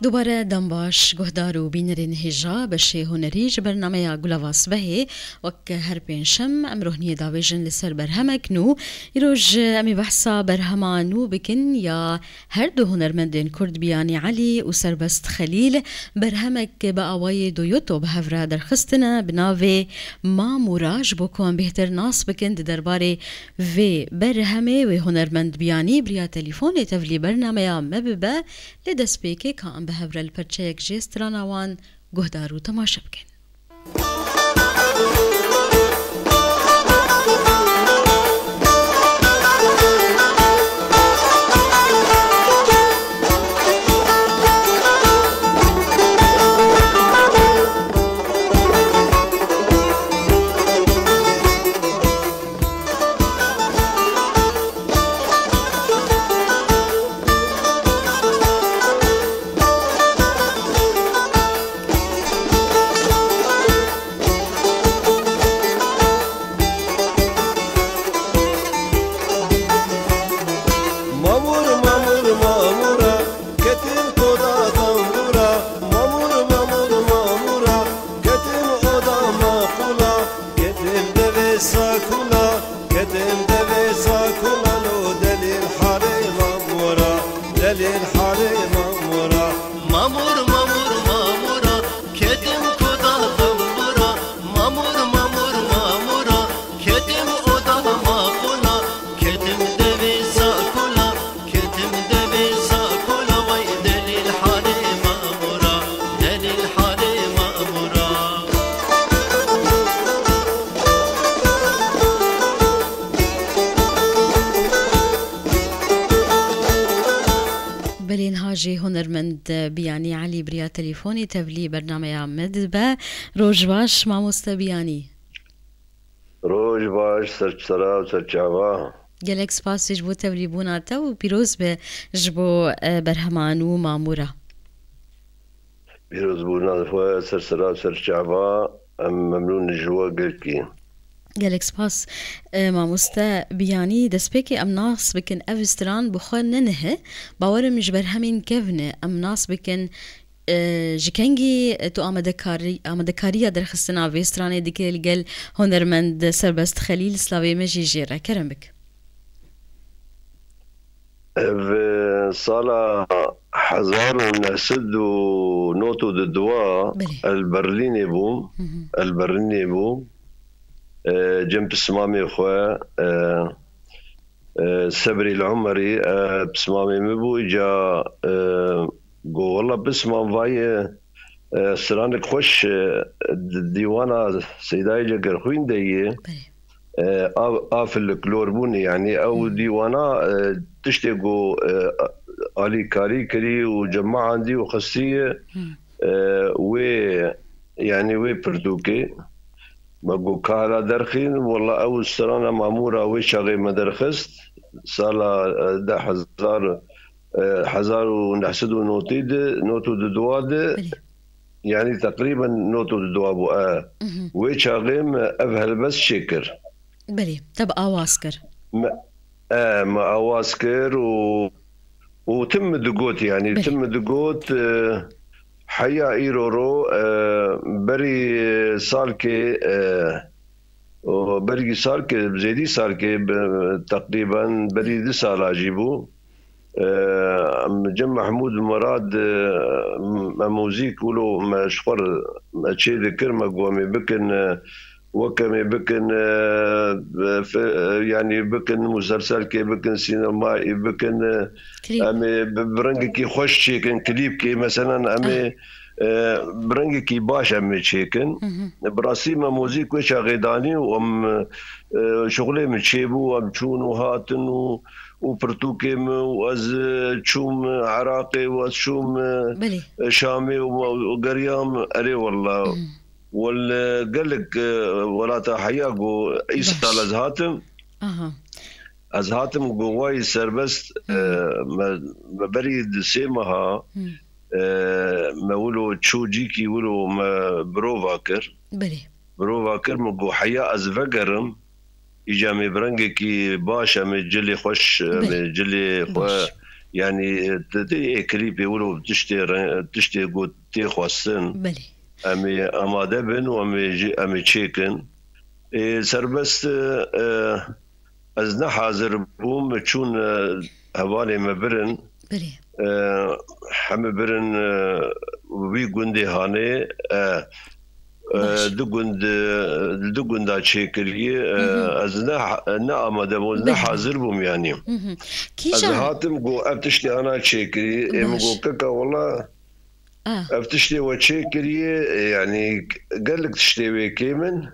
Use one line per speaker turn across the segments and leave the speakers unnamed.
دوباره دنباش گهدار و بینرین هجا بشه هنری جبرنامه گلاواس بهی وک هر پینشم امروهنی داویجن لسر برهمک نو ایروج امی بحثا برهمانو بکن یا هر دو هنرمندین کرد بیانی علی و سربست خلیل برهمک با آوای دویوتو بهفره درخستنا بناوی ما موراج بکن بهتر ناس بکن درباره و برهمه و هنرمند بیانی بریا تلیفون تفلی برنامه مببه لدست بیکی که ام بهفره الپرچه یک جیسترانوان گهدارو تماشا بکن. هنرمند بیانی علی بریا تلیفونی تبلی برنامه مدبه روز باش ماموستا بیانی
روز باش سرچرا و سرچاوا
گلکس پاس جبو تبلی بوناتا و پیروز به جبو برهمانو مامورا
پیروز بوناتا سرچرا و سرچاوا ممنون جوا گلکی
گلکس پاس ماموستا بیانی دست پیکی ام ناس بکن اوستران بخواه ننه باورم جبر همین کفنه ام ناس بکن جکنگی تو آمده کاری در خستنا ویسترانه دیگه لگل هنرمند سربست خلیل سلاوی مجی جیره کرم بک
في صالة 1902 البرليني بوم جنب السمامي خواه سبري العمري بسمامي مبو جا قو والله بسمام فاي سرانك خوش ديوانا سيداي جاكر خوين دي في الكلوربوني يعني او ديوانا تشتقو آلي كاري كري وجماعة عندي وخصية و يعني وي بردوكي مقو كارا درخين والله أول سرانة مامورة ويشاغي مدرخست سالة 10,000 ونحسدو نوتو دواد يعني تقريبا نوتو دوابو ويشاغيم أفهل بس شكر
بلي طب أواسكر
ما أواسكر وتم دقوت يعني بلي. تم دقوت حيا إيرورو بري سالكي بري سالكي بزيدي سالكي تقريبا بري 2 سال أجيبو جم محمود مراد موزيك ولو مشغل شيء ذكر مقومي بكن وكمي بكن يعني بكن مسلسل كي بكن سينمائي بكن امي برنجكي خوش شيكن كليب كي مثلا امي برنجكي باش امي شيكن براسي ما موزيك وش غيداني وام شغلي متشيبو وام تشون وهاتن وبرتوكيم واز تشوم عراقي واز شوم شامي وقريام اري والله قال لك ولا حياقو عيسى الازهاتم ازهاتم قواي سربست ما بريد سيمها ما ولو تشوجيكي ولو ما بروفاكر بروفاكر مقو حيا ازفقرم اجا مي برنجكي باشا مي جلي خوش مي جلي يعني تدي كليبي ولو تشتي قوت تي خواستن
بله
امي اماده بن امي تشيكن سربست از نه حاضر بوم چون هوالي مبرن
بله
همه برن وی گوندی هانه دو گوندا چیکریه از نه آماده بوم نه حاضر بوم يعني از هاتم گو افتشتی انا چیکری ام گو ککا والله افتشتی و چیکریه يعني قال لك تشتي ويكي من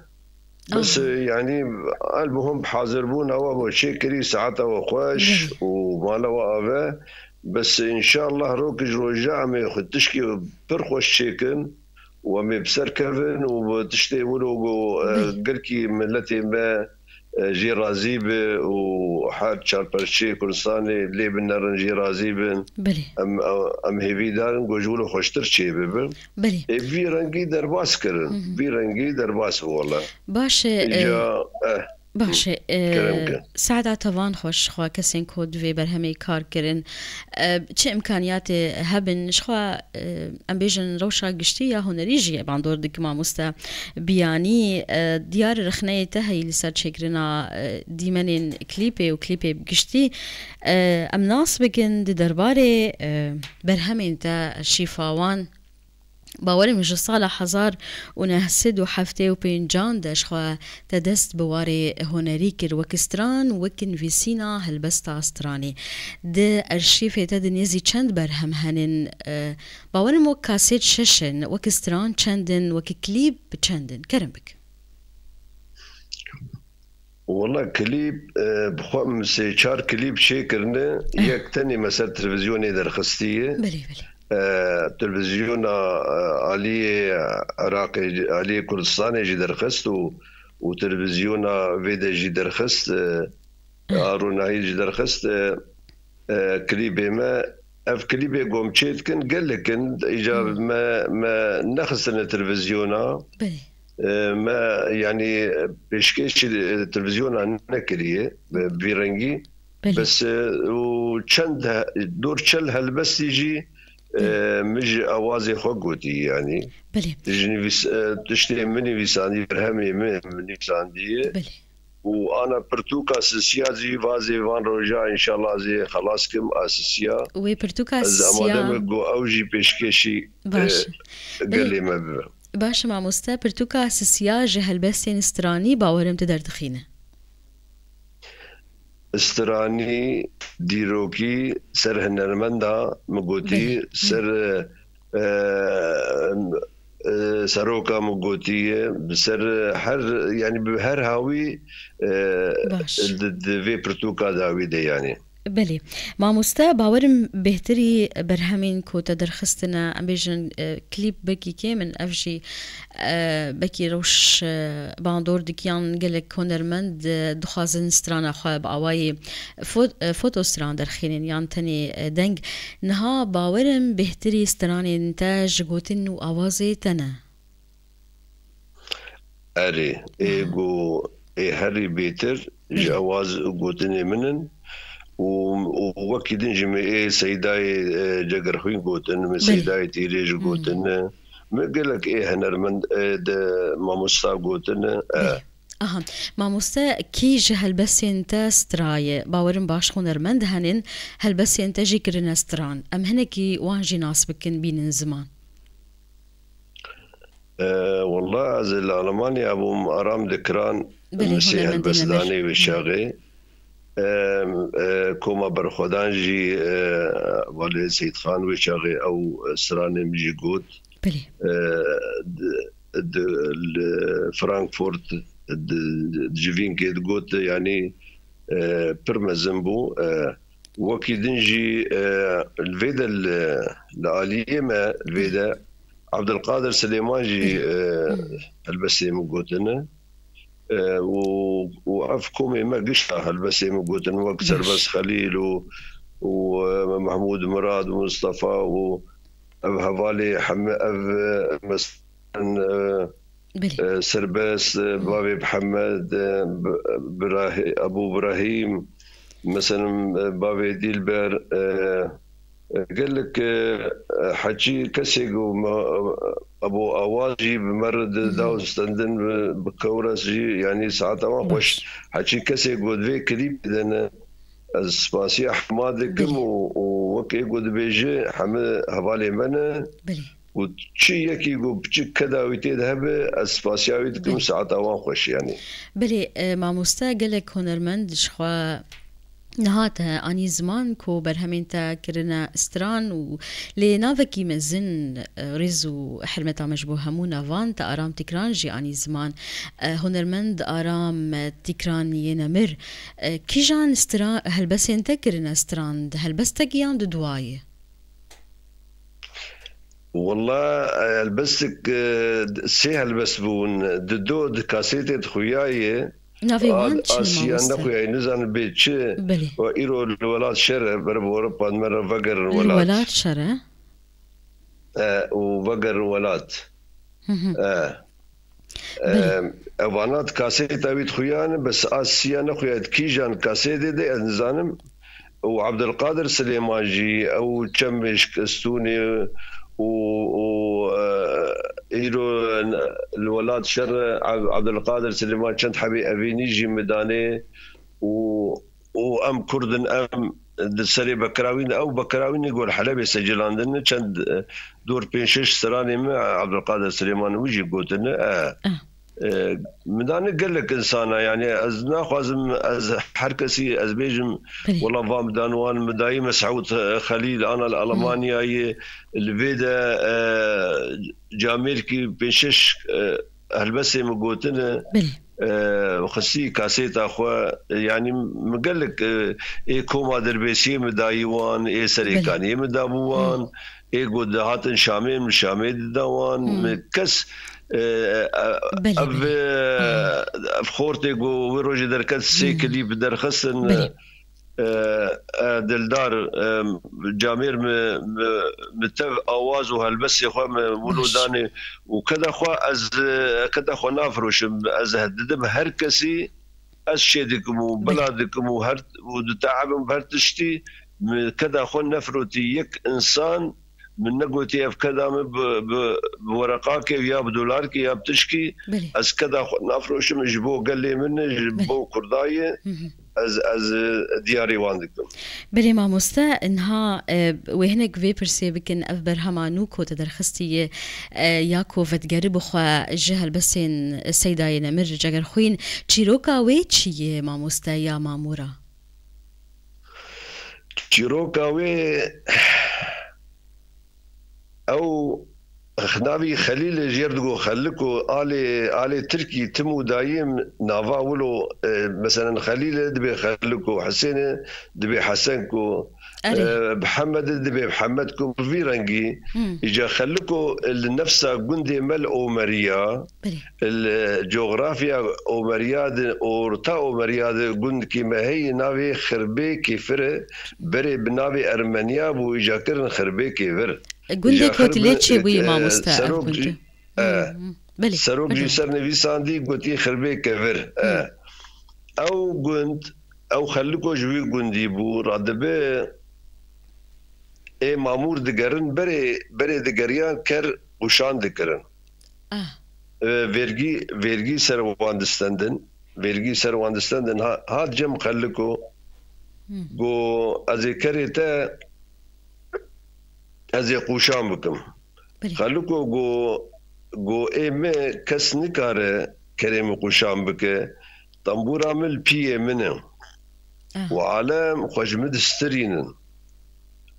بس يعني المهم حاضر بونا و چیکری ساعته وخوش ومالا وابه بس ان شاء الله روكج رجع ما خدتشكي برخوش شيكن ومي بسر كفن وتشتي ولو قلكي ملتي ما جي رازيب وحاد شاربرشي كرساني اللي بنرن جي رازيبن
بلي
ام هيفي دارن وجولو خوشترشي ببن
بلي
في رنگي درباس كرن في رنگي درباس والله
باش باشه سعد طبعا خوش خوا کسین کود و برهمی کار کرن چه امکانیات هبن شخوا ام بیجن روشا گشتی یا هنری جیه باندور دکما مستا بیانی دیار رخنه تهی لسر چکرنا دیمنین کلیپی و کلیپی گشتی ام ناس بگن درباره برهمین تا شیفاوان باوري مش صالح هزار ونهسد وحفتي وبينجان داشخوا تدست بواري هنريكر وكستران وكن في سينا هلبستا استراني ده ارشيفي تدنيزي چند برهم هنن باوري مو كاسيت ششن وكستران چندن وككليب چندن كرم بك
والله كليب بخوام سي چار كليب شيكرنا يك تاني مسار تلفزيوني درخستية
بلي بلي
تلفزيون علي عراقي علي كردستاني جي درخست وتلفزيون فيدا جي درخست هاروناي جي درخست كليبي ما اف كليبي قوم تشيتكن قال لك اجا ما نخسن التلفزيون ما يعني بشكيش التلفزيون نكريه بيرنجي بس وشند دور تشل هالبس يجي مش اوازي خوغوتي يعني
بلي
تشتري مني ويساندي برهمي مني ويساندي
بلي
وانا برتوكا اساسيا زي فازي فان روجا ان شاء الله زي خلاص كم اساسيا
وي برتوكا اساسيا
زعما جو اوجي بيشكشي قال لي ما
باش مع مستا برتوكا اساسيا جهل بس استراني باورم تقدر تخينه
استراني ديروكي سر هنرمندا مقوتي سر سروكا مقوتي بسر هر يعني بهر هاوي في برتوكا داوي دي يعني
بله ما مستا باورم بهتري برهمين كو تدرخستنا ام بيجن كليب بكي كامن افجي بكي روش باندور دكيان قالك هنرمند دخازن سترانا خواب اواي فوتو ستران درخينين يان تاني دنگ نها باورم بهتري ستراني انتاج قوتن و اوازي تنا
اري ايغو هري بيتر جواز قوتني منن ووكيدين جميع سيداي جاگر خوين قوتن من سيداي تيريج قوتن ما قالك ايه هنرمن ما مستا قوتن
ما مستا كي جهل بس انت ستراي باورن باش خونرمند هنن هل بس انت جيكرنا ستران ام هنكي وانجي ناس بكن بين زمان
والله از الالمانيا ابو ارام ذكران مسيح البسداني والشاغي كوما برخودان جي والي سيد خان وشاغي او سراني مجي قوت
بلي
فرانكفورت جيفين كيد قوت يعني برمزنبو وكي دنجي الفيدا الآلية ما الفيدا عبد القادر سليمان جي البسيم قوتنا وعفكم ما قشطة البسيم قوتن وكسر بس خليل ومحمود مراد ومصطفى وهفالي مثلا سرباس بابي محمد أبو إبراهيم مثلا بابي ديلبر قال لك حكي كسيقو ابو اواجي بمرد داو ستندن بكورس جي يعني ساعات ما خوش حكي كسيقو دفي كليب اذا اسباسيا حمادكم وكي قد بيجي حمد هبالي من وتشي يكي بتشي كذا ويتيد هبه اسباسيا ويتكم ساعات ما خوش يعني
بلي ما مستقلك هنرمند شخوا نهاتها اني زمان كو برهمين تا كرنا استران و لنافكي مزن رزو حرمتا مجبوه همو نافان تا ارام تكران جي اني زمان هنرمند ارام تكران ينمر كي جان استران هل بس انت كرنا استران هل بس تقيان دوايه
والله البسك سي هلبس بون دو كاسيتي خوياي
نافي وانش
آسيا نخويا نزان بيتش وإيرو الولاد شرع برب أوروبا مرة فقر
الولاد شرع
وفقر الولاد أوانات كاسيتا بيت خويان بس آسيا نخويا كيجان كاسيتي دي نزانم وعبد القادر سليمانجي أو تشمش كستوني و ايرو الولاد شر عبد القادر سليمان كنت حبي ابيني جي مداني وام كردن ام سري بكراوين او بكراوين يقول حلبي سجلاندن كان دور بين شش سراني مع عبد القادر سليمان ويجي قوتنا مداني قال لك انسانه يعني از ناخذ از حركسي از بيجم والله فام دانوان مداي مسعود خليل انا الالمانيا الفيدا جاميركي بنشش هلبسي مقوتنا وخسي كاسيت اخو يعني مقال لك اي كوما دربيسي مدايوان اي سريكاني مدابوان اي قد هاتن شامين من شامين دوان كس خورتي ويروجي دركت سيكلي بدرخسن دلدار جامير متف اواز وهالبس يا خو ولوداني وكذا خو از كذا خو نافروش از هددم هر كسي از شيدكم وبلادكم وهر وتعبهم بهرتشتي كذا خو نفروتي يك انسان من نقوتي في كذا بورقاك يا بدولارك يا بتشكي از كذا نافروش مجبو قال لي من جبو قردايه از دياري واندكم
بلي ما مستا انها وهنك في برسي بكن افبر همانوكو تدرخستي ياكو فتقرب خو الجهل بسين السيدة ينمر جاگر خوين تشيروكا ويتشي ما مستا يا مامورا
تشيروكا وي او خنابي خليل جيردو خلكو آلي تركي تمو دايم نافا ولو مثلا خليل دبي خلكو حسين دبي حسنكو محمد دبي محمدكو في رنجي إجا خلكو النفسة قندي مل أومريا الجغرافيا أومريا أورتا أومريا قند كيما هي نافي خربي كيفر بري بنافي أرمنيا بو إجا كرن خربي كيفر
قندك وتليتشي بوي ما مستعف
بلي سروق جي سر نفيساندي قوتي خربي كفر او قند او خليكو جوي قندي بو رادبه اي مامور دقرن بري دقريان كر وشان دقرن فيرجي سر واندستندن هاد جم خليكو قو ازيكريتا از قوشان بكم خلوكو جو ايمه كس نكاره كريم قوشان بك طنبورا مل بيه منه وعالم خجمد سترين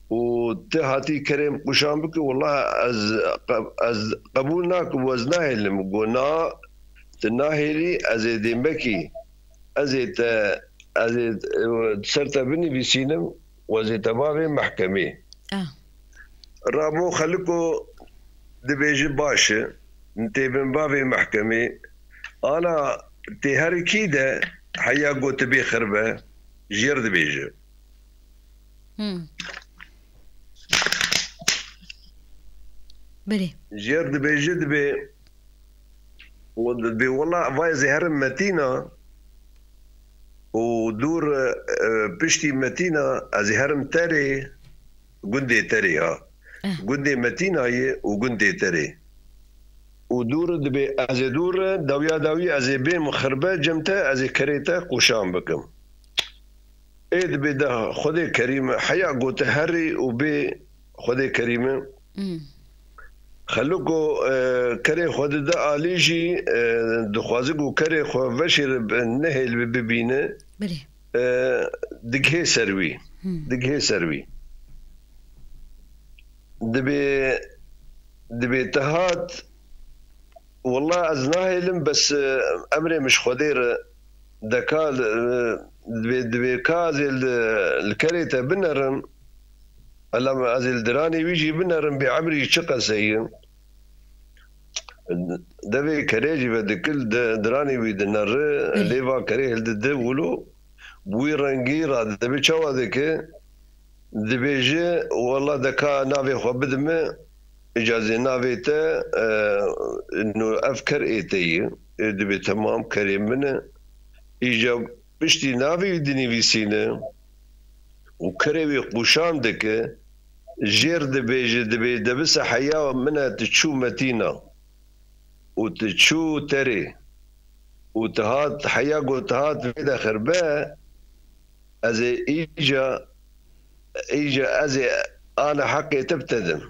وتهاتي كريم قوشان بك والله از قبولناك وزناه اللي قلنا تناهيلي ازيد مكي ازيد سرتا بني بسينم وزيد بابي محكمي رامو خليكو دبيجي باشا انتي من بابي محكمي انا تي هاري كيدا حيا قو تبي خربه جير دبيجي
بلي
جير دبيجي دبي والله فايزي هرم متينة ودور بشتي متينة از هرم تري قندي تري ها قندي متينة وقندي تري ودور دبي از دور داوية از بين مخربة جمتا از كريتا قشام بكم ايه دبي ده خدي كريم حيا قوت هري وبي خدي كريم خلوكو كري خود ده آليجي دخوازقو كري خو وشر النهل ببينه دقهي سروي دبي تهات والله ازناهلم بس امري مش خدير دكال دبي كازل الكريتا بنرن لما ازل دراني ويجي بنرن بعمري شقه سيم دبي كريجي بدكل دراني ويدنر ليفا كريه الدولو بوي رنجيرا دبي تشوا ذيك دبي جي والله دكا نافي خو بدمه اجازه نافيته انه افكر ايتي دبي تمام كريم من ايجا بشتي نافي دني فيسينه وكريوي قوشان دك جير دبي دبس حياه منها تشو متينه وتشو تري وتهات حياه وتهات في داخل با از ايجا از انا حقي تبتدم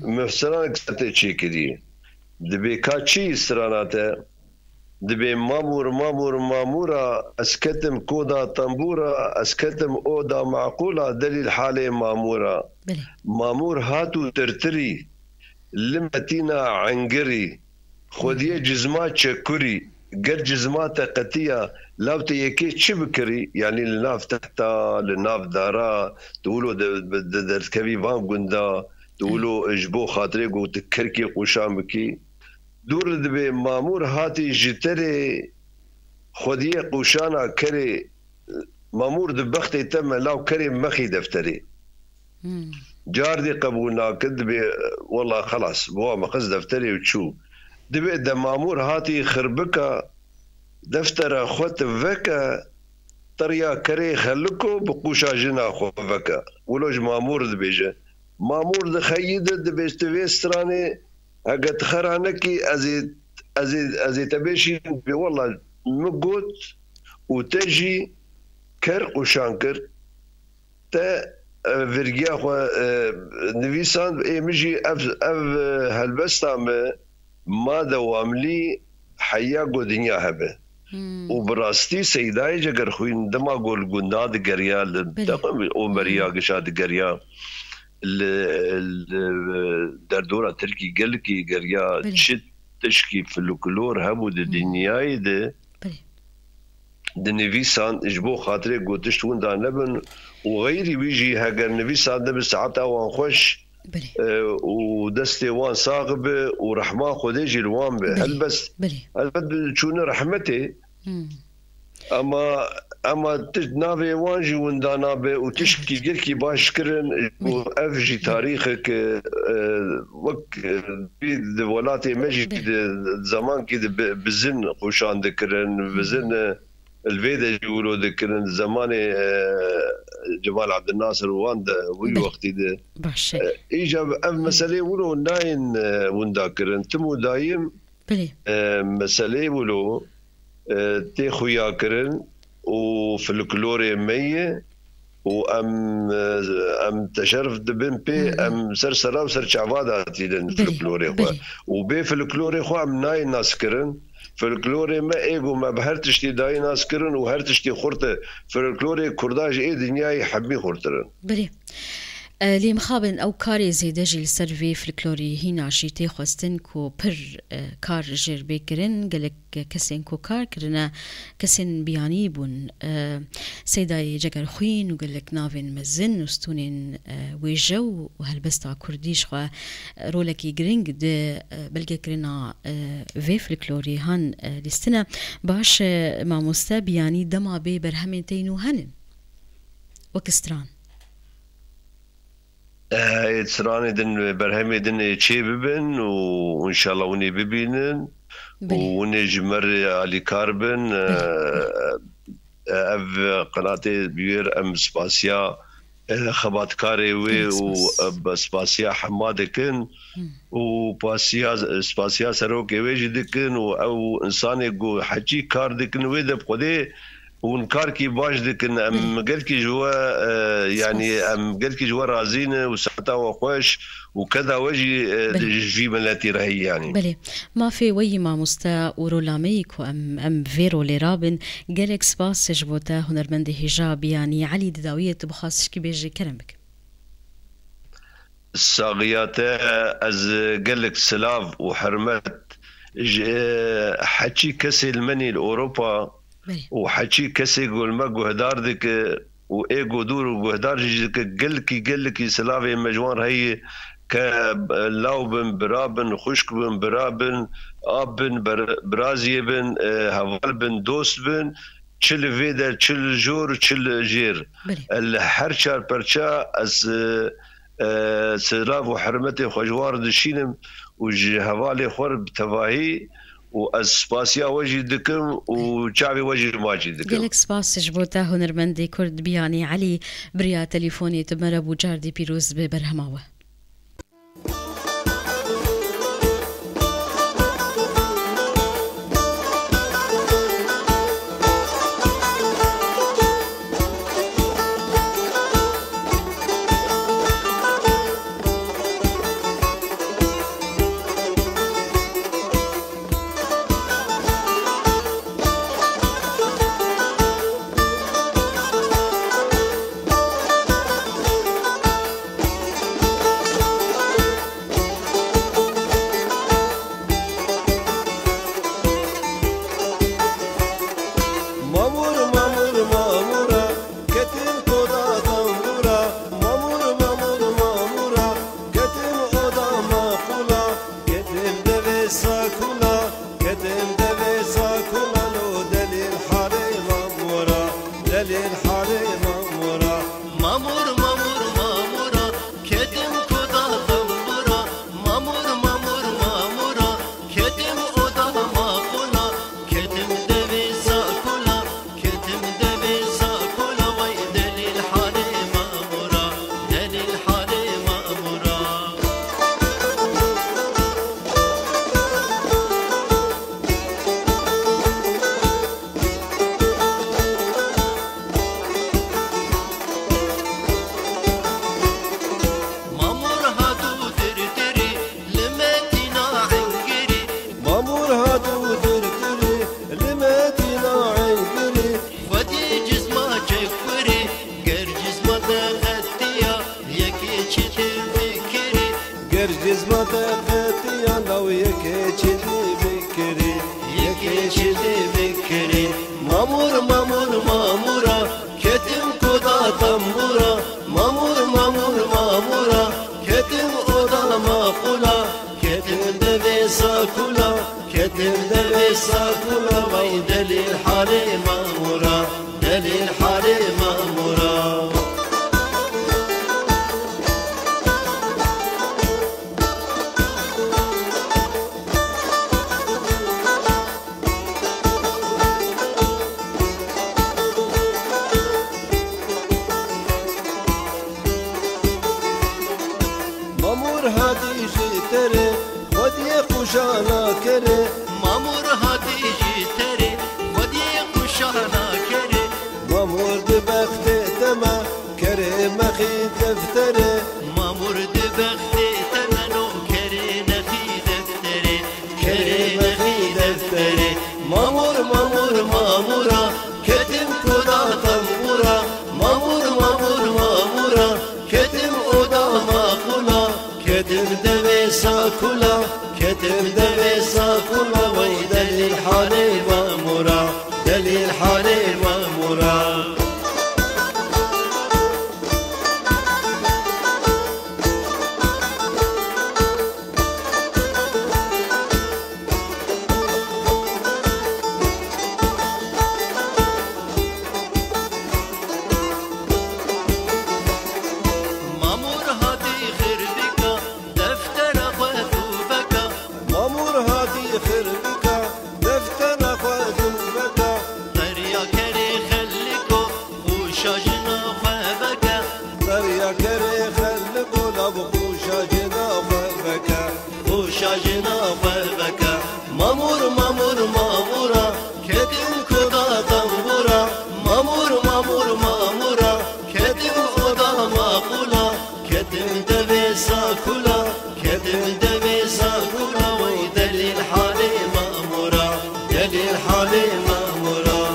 مفسرانك ستشي كدي دبي كاتشي استراناته دبي مامورا اسكتم كودا طنبورا اسكتم اودا معقوله دليل حالي مامور هاتو ترتري لمتينا عنقري خوديه جزمات شكري قد جزمات قتيه لابت يكي شبكري يعني لناف تحتا لناف دارا تقولوا دركبي فان قندا تقولوا اجبو خاطري قلت كركي قوشامكي دور دبي مامور هاتي جتري خوديه قوشانا كري مامور دبختي تم لاو كري مخي دفتري جاردي قبولنا كدبي والله خلاص بوا مقص دفتري وتشو دبي دا مامور هاتي خربكا دفتر خوت فكا طريا كري خلكو بقوشا جنا خو فكا ولوج مامور دبيجه مامور دخيد دبي استراني اقد خرانكي ازي تبيشي والله مقوت وتجي كر وشانكر تا فيرجيا خو نفيسان اي مجي اف هالبستا ما دواملي حياقو دنيا هبه وبراستي سيداي جگر خوين دما قول قنداد قريا او مريا قشاد قريا الدردورة تركي قلكي قريا تشت تشكي في الكلور همو الدنياي ده نفيسان اجبو خاطري قوتشت وندا نبن وغيري ويجي هاجر نفيسان نبن ساعتها وان خوش ودستي وان صاغب ورحمة خديجي الوان به هل بس شون رحمتي اما تنافي وانجي وندانا به وتشكي قلكي باش كرن وافجي تاريخك وك بيد ولاتي مجي زمان كده بزن قوشان ذكرن بزن الفيدا يقولوا ذكرن زمان جمال عبد الناصر واندا وي وقتي ده اجا مسألة ولو ناين ونداكرن تمو دايم مسألة ولو تيخو ياكرن وفلكلوري مية وام تشرف دبن بي ام سرسرا وسر شعبادا تيدن فلكلوري خو وبي فلكلوري خو ام ناي ناس كرن فلكلوري ما ايجو ما بهرتشتي داي ناس كرن وهرتشتي خورته فلكلوري كرداج اي دنياي حبي خورترن
بري لي مخابن او كاري زيده جيل سيرفي فلكلوري هنا شيتي خواستن كو بر كار جير بكرن قالك كسين كو كار كرنا كسين بياني بون سيداي جاكر خوين وقالك نافين مزن وستونين ويجو وهالبستا كرديش خوا رولكي جرينج ده بلقى كرنا في فلكلوري هان لستنا باش ما مستا بياني دما بي برهمين تينو هنن وكستران
تسراني دن برهمي دن تشي ببن وان شاء الله وني ببينن وني جمر علي كاربن اف قناتي بير ام سباسيا خباتكاري وي وسباسيا حمادكن وباسيا سباسيا سروكي ويجي دكن او انساني جو حكي كار دكن ويدا بقدي ونكار كي باش دكن ام قال كي جوا يعني ام قال كي جوا رازين وساعتها وخوش وكذا وجي جي ملاتي رهي يعني
بلي ما في وي ما مستا ورولاميك ام فيرو لرابن قالك سباس جبوتا هنرمندي هجاب يعني علي دداوية بخاص كي بيجي كرمك
الصاغيات از قالك سلاف وحرمت حكي كسي المني لاوروبا وحكي كسي يقول ما جهدار ذيك وايجو دور وجهدار قالك سلافي مجوان هي كلاوبن برابن خشكبن برابن ابن برازيبن هفالبن دوسبن تشل فيدا تشل جور تشل جير الحرشار برشا از سلاف وحرمتي خجوار دشينم وجهوالي خرب تفاهي واسباسيا وجه دكم وشعبي وجه ماجي دكم
قالك سباس جبوتا هنرمندي كرد بياني علي بريا تليفوني تمر ابو جاردي بيروز ببرهماوه
خير جنا ببكا مامور مامور مامورا كدم خدا تنبورا مامور مامور مامورا كدم خدا مقولا كدم دبي ساكولا كدم دبي ساكولا وي دليل حالي مامورا دليل حالي مامورا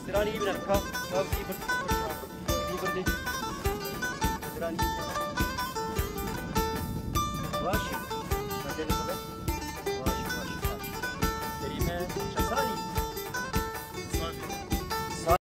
Sirani ibn al-Ka, Sirani. Rashi.